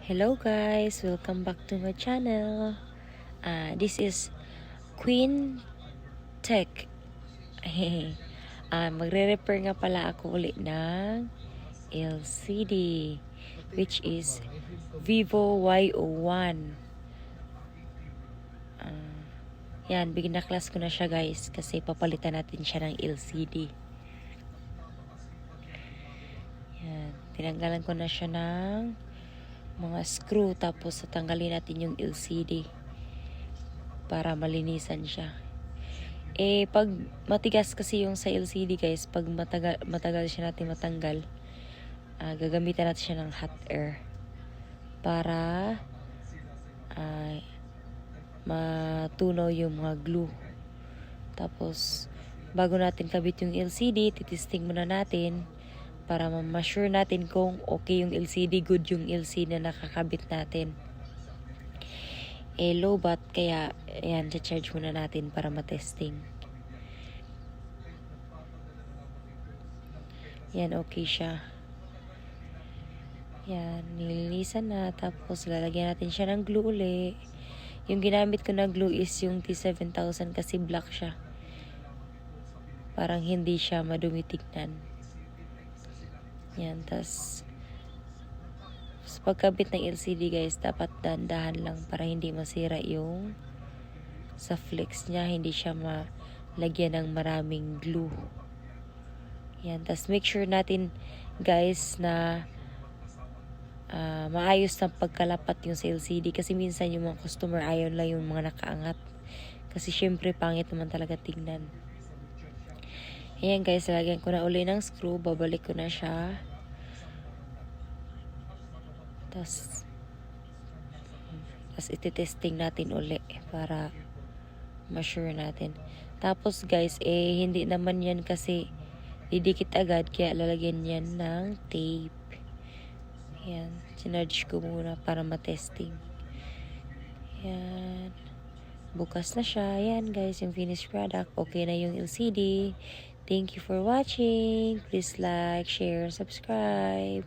Hello guys, welcome back to my channel. This is Queen Tech. Magre-repair nga pala ako ulit ng LCD, which is Vivo Y01. Yan, binaklas ko na siya guys kasi papalitan natin siya ng LCD. Yan, tinanggalan ko na siya ng mga screw, tapos tatanggalin natin yung LCD para malinisan siya. Pag matigas kasi yung sa LCD guys, pag matagal siya natin matanggal, gagamitan natin siya ng hot air para matunaw yung mga glue. Tapos bago natin kabit yung LCD, titesting muna natin para ma-sure natin kung okay yung LCD, good yung LCD na nakakabit natin. Low bat, kaya ayan, charge muna natin para matesting. Yan, okay siya. Yan, nilinisan na. Tapos lalagyan natin siya ng glue uli. Yung ginamit ko na glue is yung T7000 kasi black siya. Parang hindi siya madumi tignan. Yan, tas pagkabit ng LCD guys, dapat dahan-dahan lang para hindi masira yung sa flex niya, hindi siya malagyan ng maraming glue. Yan, tas make sure natin guys na maayos ng pagkalapat yung sa LCD kasi minsan yung mga customer ayaw lang yung mga nakaangat kasi syempre pangit naman talaga tignan. Ayan guys, lagyan ko na uli ng screw, babalik ko na siya. Tapos ititesting natin uli para ma-sure natin. Tapos guys, hindi naman yan kasi didikit agad, kaya lalagyan yan ng tape. Ayan, sinarge ko muna para matesting. Ayan, bukas na siya. Ayan guys, yung finished product. Okay na yung LCD. Thank you for watching. Please like, share, subscribe.